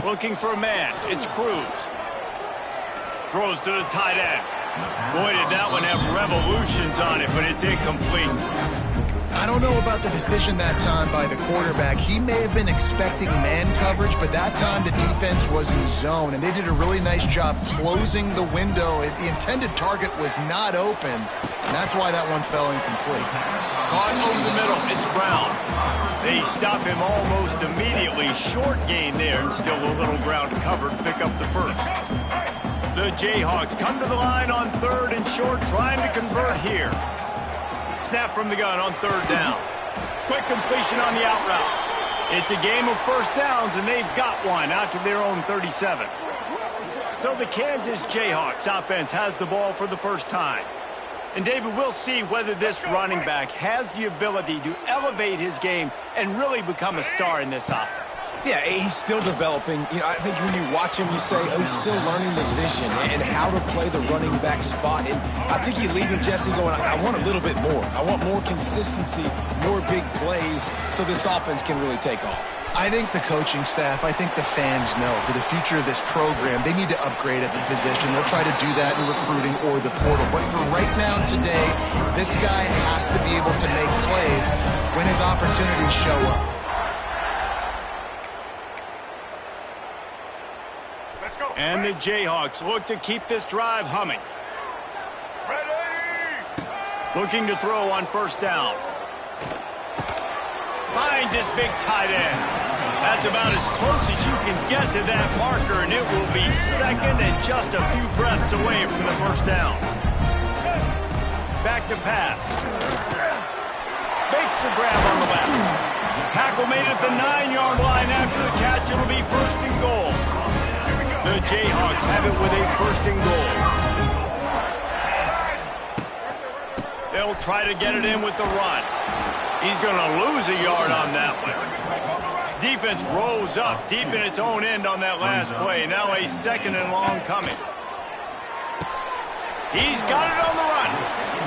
Looking for a man. It's Cruz. Throws to the tight end. Boy, did that one have revolutions on it, but it's incomplete. I don't know about the decision that time by the quarterback. He may have been expecting man coverage, but that time the defense was in zone, and they did a really nice job closing the window. The intended target was not open, and that's why that one fell incomplete. Caught over the middle. It's Brown. They stop him almost immediately. Short gain there, and still a little ground to cover to pick up the first. The Jayhawks come to the line on 3rd and short, trying to convert here. Snap from the gun on 3rd down. Quick completion on the out route. It's a game of first downs, and they've got one out to their own 37. So the Kansas Jayhawks offense has the ball for the first time. And, David, we'll see whether this running back has the ability to elevate his game and really become a star in this offense. Yeah, he's still developing. You know, I think when you watch him, you say, oh, he's still learning the vision and how to play the running back spot. And I think you leave him, Jesse, going, I want a little bit more. I want more consistency, more big plays, so this offense can really take off. I think the coaching staff, I think the fans know for the future of this program, they need to upgrade at the position. They'll try to do that in recruiting or the portal. But for right now, today, this guy has to be able to make plays when his opportunities show up. And the Jayhawks look to keep this drive humming. Looking to throw on 1st down. Finds his big tight end. That's about as close as you can get to that marker, and it will be 2nd and just a few breaths away from the 1st down. Back to pass. Makes the grab on the left. Tackle made at the 9-yard line after the catch. It'll be 1st and goal. The Jayhawks have it with a 1st and goal. They'll try to get it in with the run. He's going to lose a yard on that one. Defense rose up deep in its own end on that last play. Now a 2nd and long coming. He's got it on the run.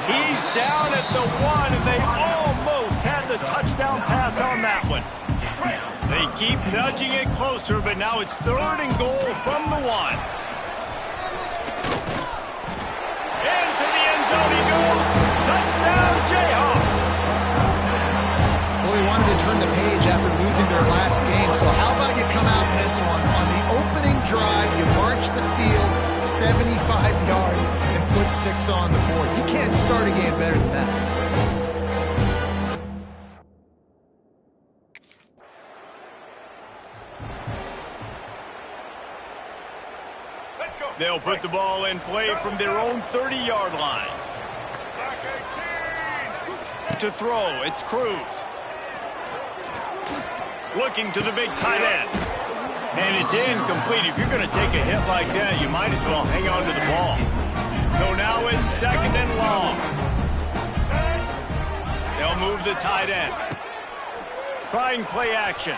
He's down at the 1, and they almost had the touchdown pass on that one. They keep nudging it closer, but now it's 3rd and goal from the 1. Into the end zone he goes. Touchdown, Jayhawks. Well, they wanted to turn the page after losing their last game, so how about you come out in this one? On the opening drive, you march the field 75 yards and put 6 on the board. You can't start a game better than that. They'll put the ball in play from their own 30-yard line. To throw, it's Cruz. Looking to the big tight end. And it's incomplete. If you're going to take a hit like that, you might as well hang on to the ball. So now it's 2nd and long. They'll move the tight end. Trying play action.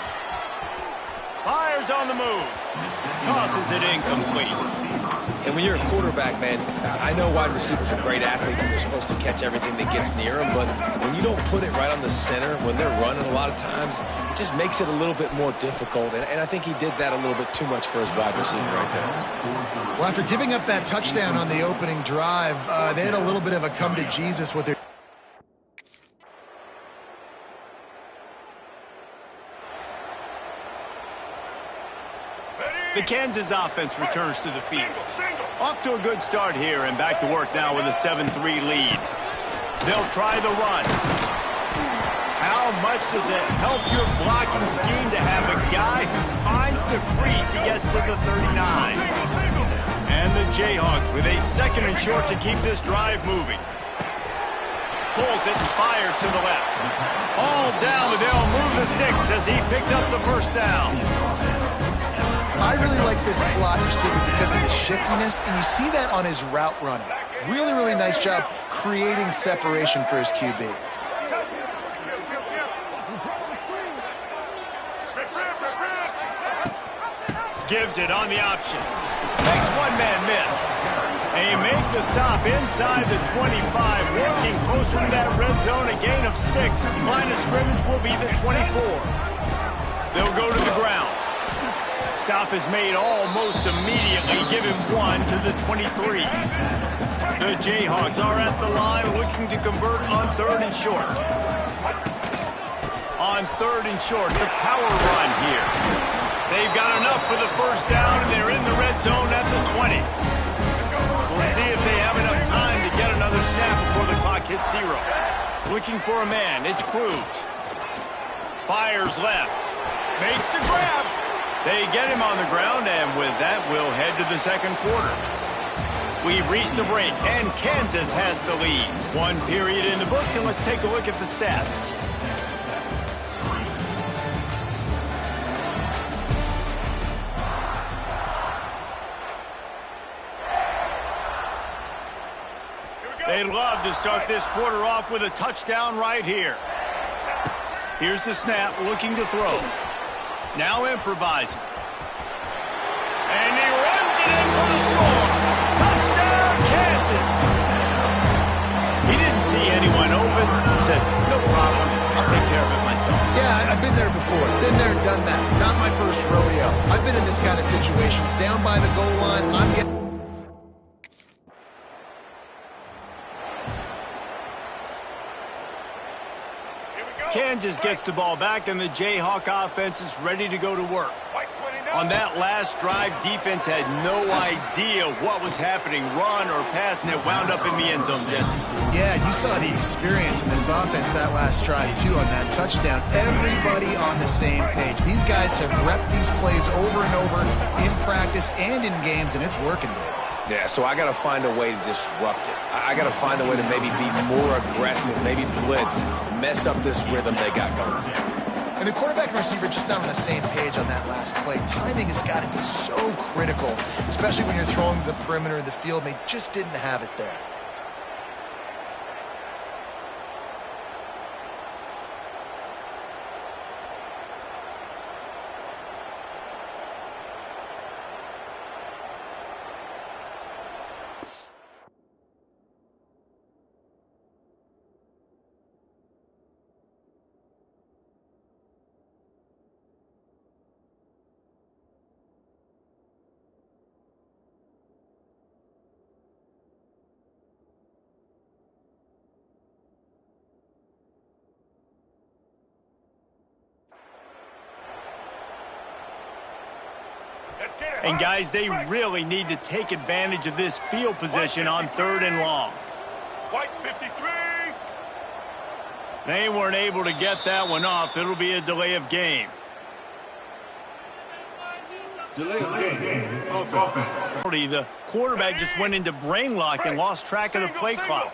Fires on the move. Tosses it incomplete. And when you're a quarterback, man, I know wide receivers are great athletes and they're supposed to catch everything that gets near them, but when you don't put it right on the center, when they're running a lot of times, it just makes it a little bit more difficult. And I think he did that a little bit too much for his wide receiver right there. Well, after giving up that touchdown on the opening drive, they had a little bit of a come to Jesus with their... The Kansas offense returns to the field. Off to a good start here and back to work now with a 7-3 lead. They'll try the run. How much does it help your blocking scheme to have a guy who finds the crease? He gets to the 39. And the Jayhawks with a 2nd and short to keep this drive moving. Pulls it and fires to the left. All down, but they'll move the sticks as he picks up the 1st down. I really like this slot receiver because of his shiftiness, and you see that on his route running. Really, really nice job creating separation for his QB. Gives it on the option. Makes one man miss. They make the stop inside the 25, working closer to that red zone, a gain of 6. Line of scrimmage will be the 24. They'll go to the ground. Stop is made almost immediately. Give him 1 to the 23. The Jayhawks are at the line looking to convert on 3rd and short. On 3rd and short, the power run here. They've got enough for the first down, and they're in the red zone at the 20. We'll see if they have enough time to get another snap before the clock hits 0. Looking for a man, it's Cruz. Fires left. Makes the grab. They get him on the ground, and with that, we'll head to the second quarter. We've reached the break, and Kansas has the lead. 1 period in the books, and let's take a look at the stats. They'd love to start this quarter off with a touchdown right here. Here's the snap, looking to throw. Now improvising. And he runs it in for the score. Touchdown, Kansas. He didn't see anyone open. Said, no problem. I'll take care of it myself. Yeah, I've been there before. Been there, done that. Not my first rodeo. I've been in this kind of situation. Down by the goal line, I'm getting... Kansas gets the ball back, and the Jayhawk offense is ready to go to work. On that last drive, defense had no idea what was happening, run or pass, and it wound up in the end zone, Jesse. Yeah, you saw the experience in this offense that last drive, too, on that touchdown. Everybody on the same page. These guys have repped these plays over and over in practice and in games, and it's working, dude. Yeah, so I got to find a way to disrupt it. I got to find a way to maybe be more aggressive, maybe blitz, mess up this rhythm they got going. And the quarterback and receiver just not on the same page on that last play. Timing has got to be so critical, especially when you're throwing to the perimeter of the field. They just didn't have it there. And, guys, they really need to take advantage of this field position on 3rd and long. White 53. They weren't able to get that one off. It'll be a delay of game. Delay of game. Offense. The quarterback just went into brain lock and lost track of the play clock.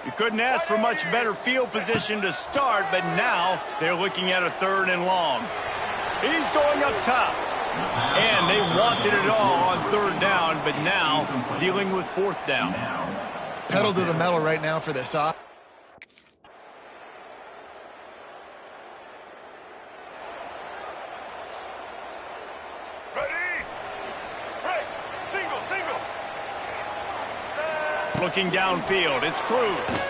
You couldn't ask for much better field position to start, but now they're looking at a 3rd and long. He's going up top. And they wanted it all on 3rd down, but now dealing with 4th down. Pedal to the metal right now for this off. Ready. Break. Single. Looking downfield, it's Cruz.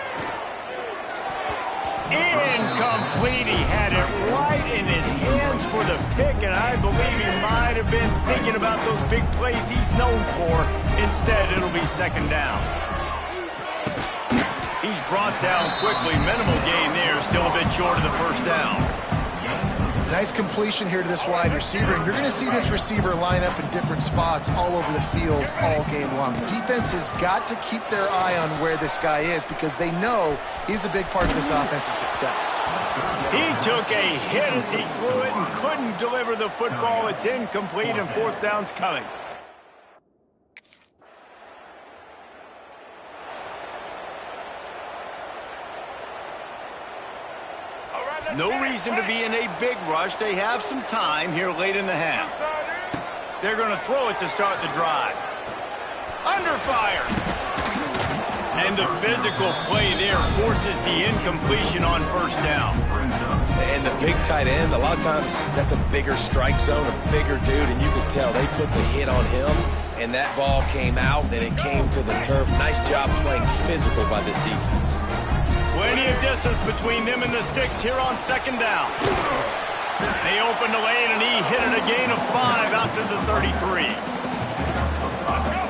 Incomplete. He had it right in his hands for the pick, and I believe he might have been thinking about those big plays he's known for. Instead, it'll be 2nd down. He's brought down quickly. Minimal gain there, still a bit short of the 1st down. Nice completion here to this wide receiver, and you're going to see this receiver line up in different spots all over the field all game long. The defense has got to keep their eye on where this guy is because they know he's a big part of this offense's success. He took a hit as he threw it and couldn't deliver the football. It's incomplete, and 4th down's coming. No reason to be in a big rush. They have some time here late in the half. They're going to throw it to start the drive. Under fire. And the physical play there forces the incompletion on 1st down. And the big tight end, a lot of times that's a bigger strike zone, a bigger dude, and you can tell they put the hit on him, and that ball came out, and it came to the turf. Nice job playing physical by this defense. Plenty of distance between them and the sticks here on 2nd down. They opened the lane, and he hit it a gain of 5 out to the 33.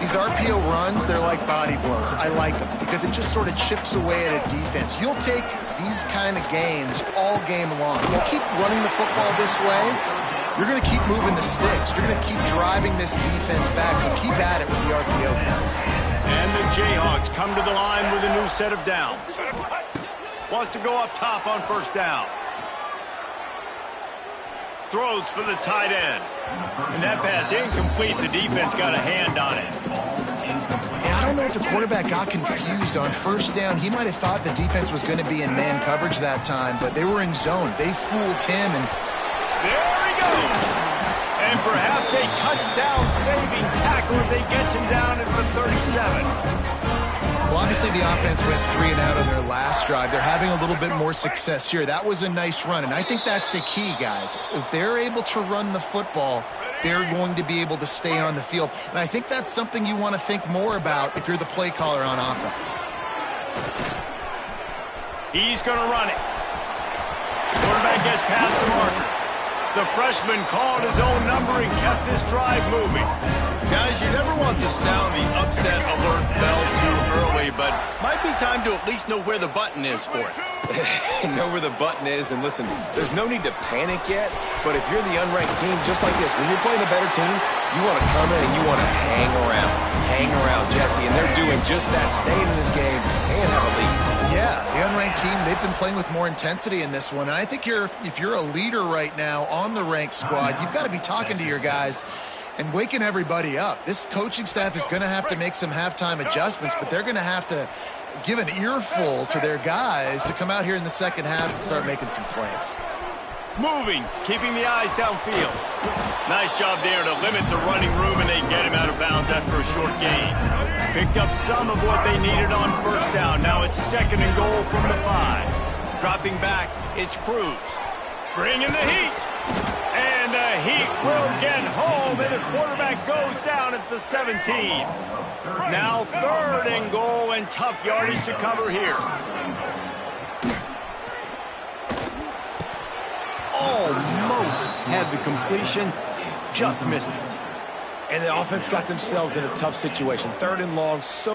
These RPO runs, they're like body blows. I like them because it just sort of chips away at a defense. You'll take these kind of gains all game long. You'll keep running the football this way, you're going to keep moving the sticks. You're going to keep driving this defense back, so keep at it with the RPO. And the Jayhawks come to the line with a new set of downs. Wants to go up top on first down. Throws for the tight end. And that pass incomplete. The defense got a hand on it. Yeah, I don't know if the quarterback got confused on first down. He might have thought the defense was going to be in man coverage that time, but they were in zone. They fooled him. And there he goes. And perhaps a touchdown-saving tackle as they get him down at the 37. Well, obviously the offense went 3 and out on their last drive. They're having a little bit more success here. That was a nice run, and I think that's the key, guys. If they're able to run the football, they're going to be able to stay on the field. And I think that's something you want to think more about if you're the play caller on offense. He's going to run it. Quarterback gets past the marker. The freshman called his own number and kept this drive moving. Guys, you never want to sound the upset alert bell too early, but might be time to at least know where the button is for it. Know where the button is, and listen, there's no need to panic yet, but if you're the unranked team, just like this, when you're playing a better team, you want to come in and you want to hang around, Jesse, and they're doing just that, staying in this game and have a lead. Yeah, the unranked team, they've been playing with more intensity in this one, and I think if you're a leader right now on the ranked squad, you've got to be talking to your guys and waking everybody up. This coaching staff is going to have to make some halftime adjustments, but they're going to have to give an earful to their guys to come out here in the second half and start making some plays. Moving, keeping the eyes downfield. Nice job there to limit the running room, and they get him out of bounds after a short gain. Picked up some of what they needed on first down. Now it's 2nd and goal from the 5. Dropping back, it's Cruz. Bringing the heat. And the Heat will get home, and the quarterback goes down at the 17. Now 3rd and goal, and tough yardage to cover here. Almost had the completion, just missed it. And the offense got themselves in a tough situation. 3rd and long, so...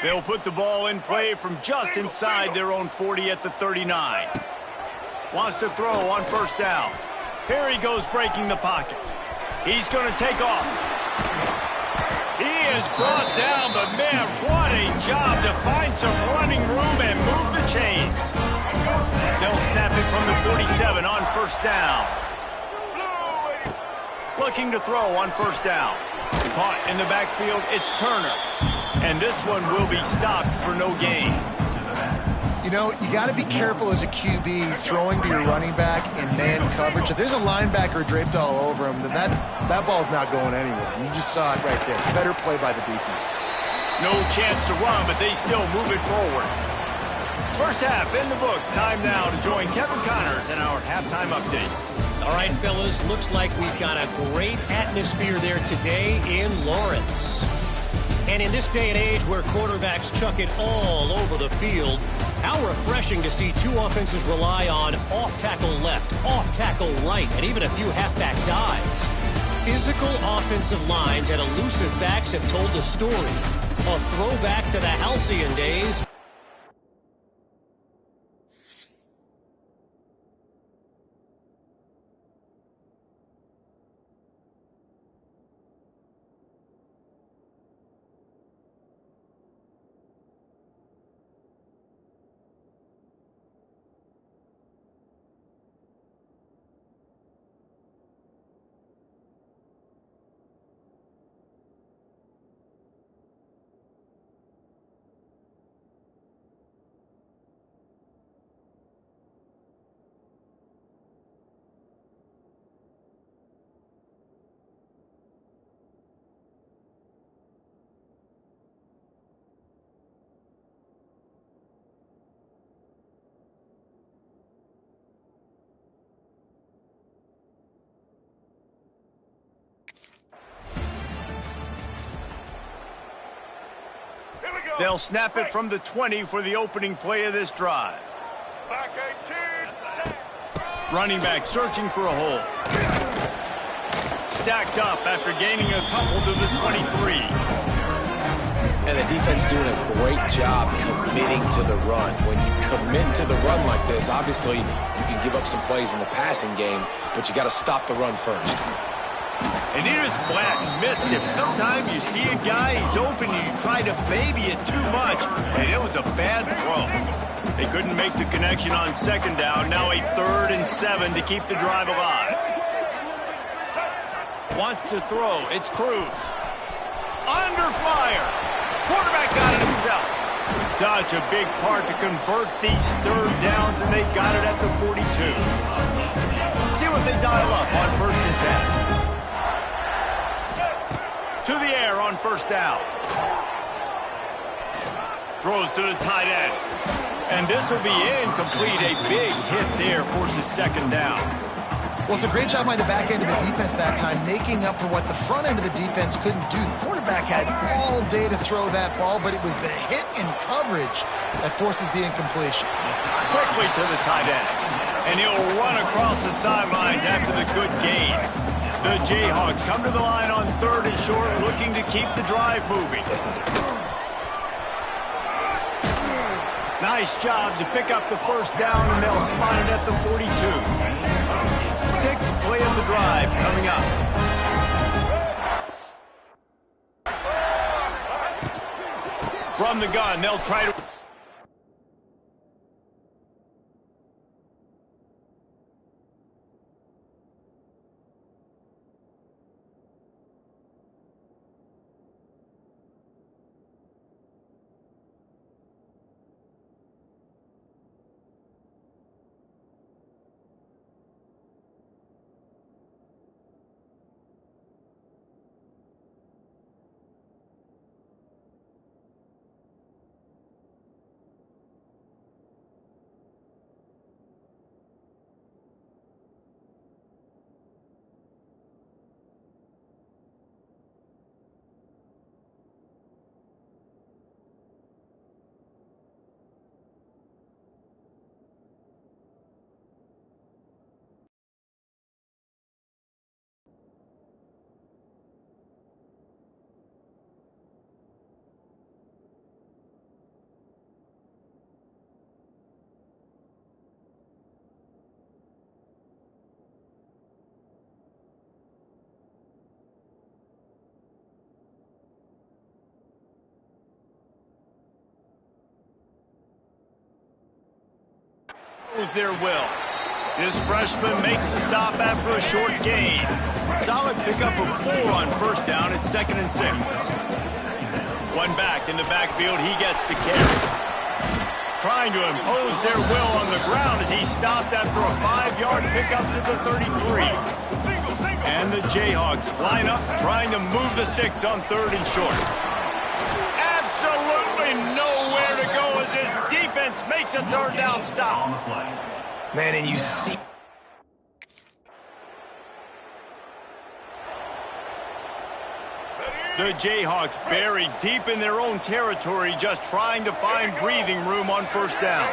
They'll put the ball in play from just inside their own 40 at the 39. Wants to throw on first down. Here he goes breaking the pocket. He's going to take off. He is brought down, but man, what a job to find some running room and move the chains. They'll snap it from the 47 on first down. Looking to throw on first down. Caught in the backfield, it's Turner. And this one will be stopped for no gain. You know, you got to be careful as a QB throwing to your running back in man coverage. If there's a linebacker draped all over him, then that ball's not going anywhere. And you just saw it right there. Better play by the defense. No chance to run, but they still move it forward. First half in the books. Time now to join Kevin Connors in our halftime update. All right, fellas, looks like we've got a great atmosphere there today in Lawrence. And in this day and age where quarterbacks chuck it all over the field, how refreshing to see two offenses rely on off-tackle left, off-tackle right, and even a few halfback dives. Physical offensive lines and elusive backs have told the story. A throwback to the halcyon days. They'll snap it from the 20 for the opening play of this drive. Back 18. Running back searching for a hole. Stacked up after gaining a couple to the 23. And the defense doing a great job committing to the run. When you commit to the run like this, obviously you can give up some plays in the passing game, but you got to stop the run first. And he just flat missed him. Sometimes you see a guy, he's open, and you try to baby it too much, and it was a bad throw. They couldn't make the connection on second down. Now a 3rd and 7 to keep the drive alive. Wants to throw. It's Cruz. Under fire. Quarterback got it himself. Such a big part to convert these 3rd downs, and they got it at the 42. See what they dial up on 1st and 10. To the air on 1st down. Throws to the tight end. And this will be incomplete. A big hit there forces 2nd down. Well, it's a great job by the back end of the defense that time, making up for what the front end of the defense couldn't do. The quarterback had all day to throw that ball, but it was the hit and coverage that forces the incompletion. Quickly to the tight end. And he'll run across the sidelines after the good gain. The Jayhawks come to the line on 3rd and short, looking to keep the drive moving. Nice job to pick up the 1st down, and they'll spot it at the 42. 6th play of the drive coming up. From the gun, they'll try to... Their will. This freshman makes the stop after a short gain. Solid pickup of 4 on 1st down. It's 2nd and 6. One back in the backfield. He gets the carry. Trying to impose their will on the ground as he stopped after a 5-yard pickup to the 33. And the Jayhawks line up trying to move the sticks on 3rd and short. Absolutely nowhere to go as this defense makes a 3rd down stop. Man, and you see... The Jayhawks buried deep in their own territory, just trying to find breathing room on 1st down.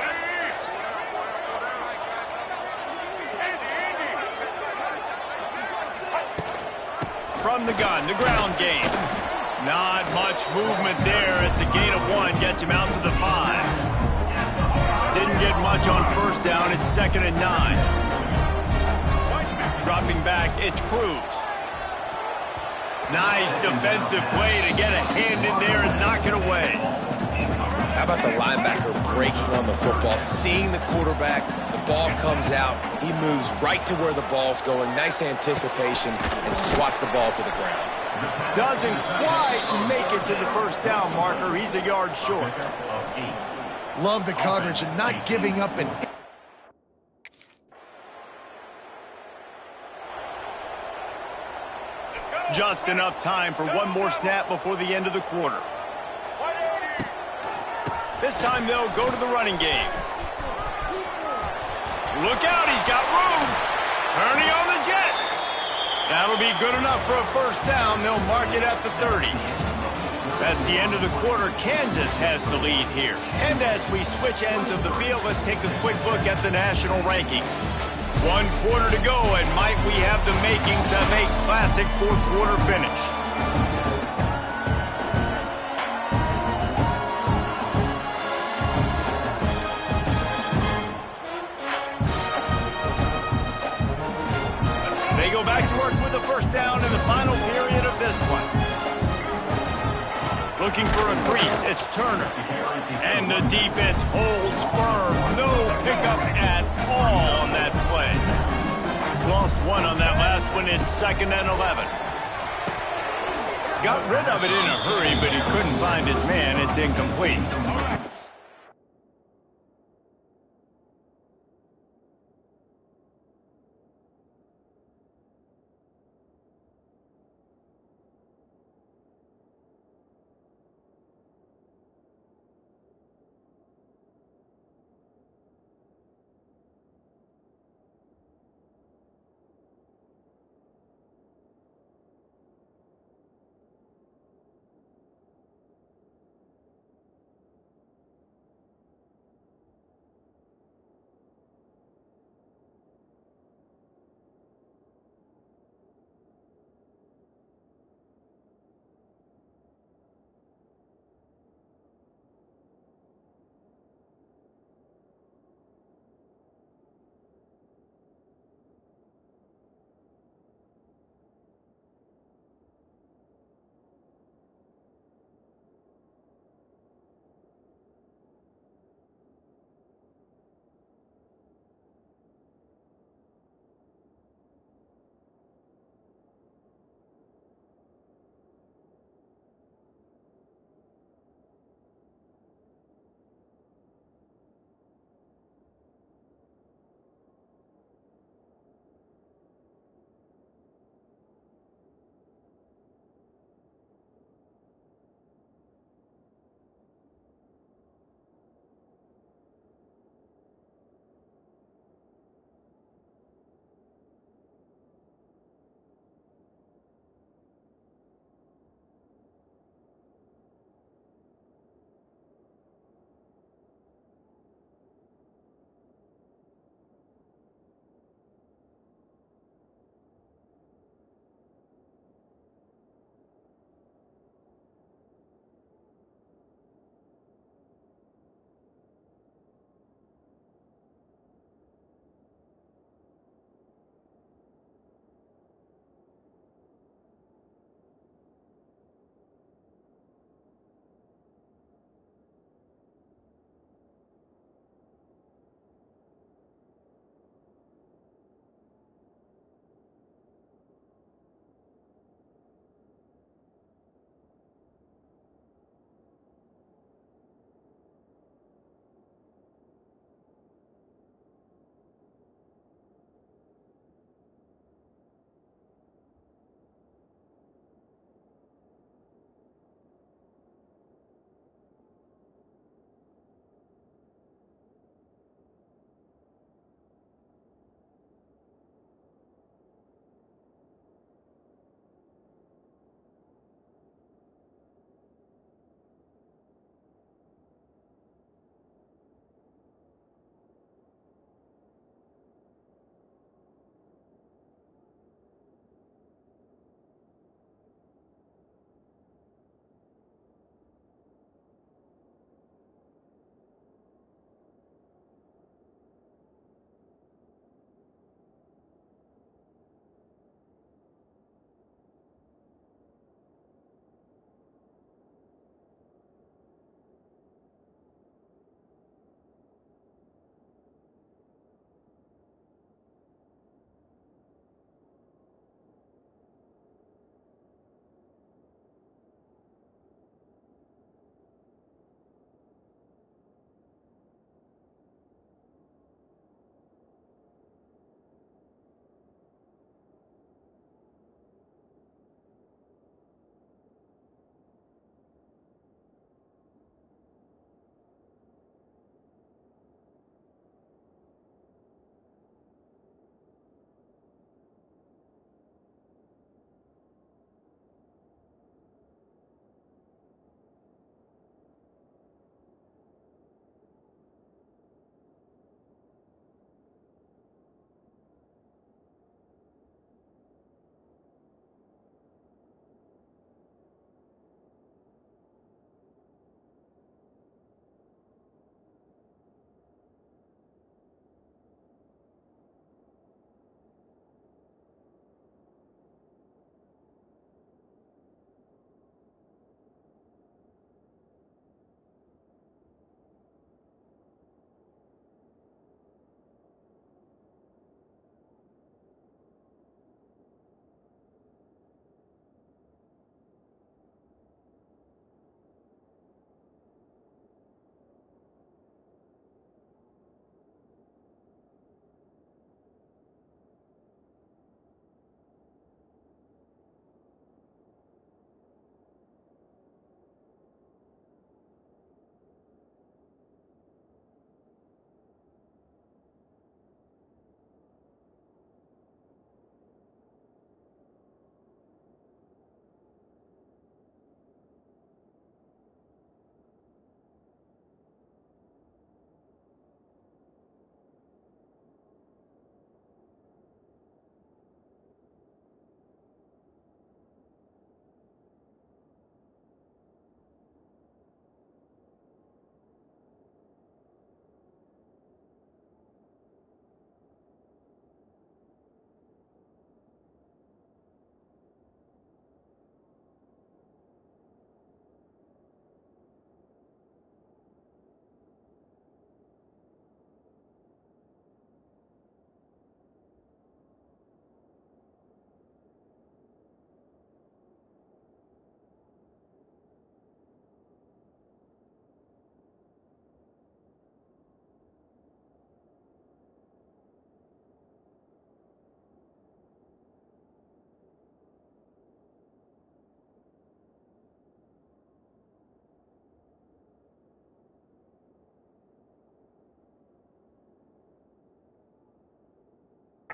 From the gun, the ground game. Not much movement there. It's a gain of 1, gets him out to the 5. Didn't get much on 1st down. It's 2nd and 9. Dropping back, it's Cruz. Nice defensive play to get a hand in there and knock it away. How about the linebacker breaking on the football, seeing the quarterback, the ball comes out, he moves right to where the ball's going, nice anticipation, and swats the ball to the ground. Doesn't quite make it to the 1st down marker. He's a yard short. Love the coverage and not giving up an... Just enough time for one more snap before the end of the quarter. This time they'll go to the running game. Look out, he's got room. Turning on the Jets. That'll be good enough for a 1st down. They'll mark it at the 30. That's the end of the quarter. Kansas has the lead here. And as we switch ends of the field, let's take a quick look at the national rankings. 1 quarter to go, and might we have the makings of a classic fourth quarter finish. They go back to work with a first down in the final period of this one. Looking for a crease, it's Turner. And the defense holds firm. No pickup at all on that play. Lost one on that last one. It's 2nd and 11. Got rid of it in a hurry, but he couldn't find his man. It's incomplete.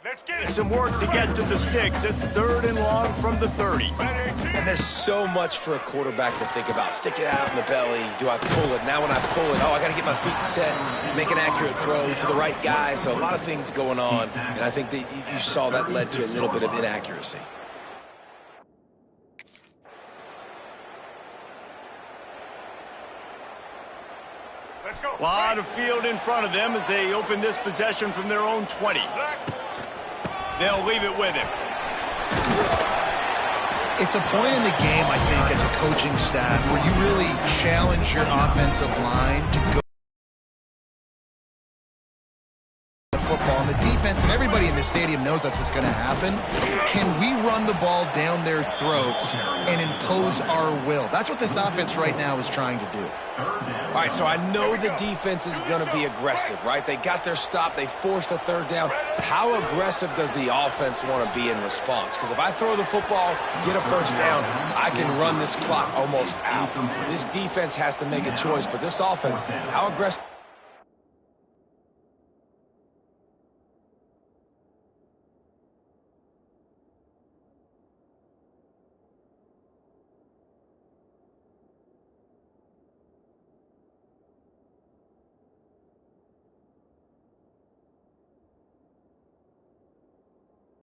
Let's get it. Some work to get to the sticks. It's 3rd and long from the 30. And there's so much for a quarterback to think about. Stick it out in the belly. Do I pull it? Now when I pull it, I got to get my feet set, make an accurate throw to the right guy. So a lot of things going on. And I think that you saw that led to a little bit of inaccuracy. Let's go. A lot of field in front of them as they open this possession from their own 20. They'll leave it with him. It's a point in the game, I think, as a coaching staff where you really challenge your offensive line to go the football. And the defense and everybody in the stadium knows that's what's going to happen. Can we run the ball down their throats and impose our will? That's what this offense right now is trying to do. All right, so I know the defense is going to be aggressive, right? They got their stop. They forced a 3rd down. How aggressive does the offense want to be in response? Because if I throw the football, get a 1st down, I can run this clock almost out. This defense has to make a choice, but this offense, how aggressive?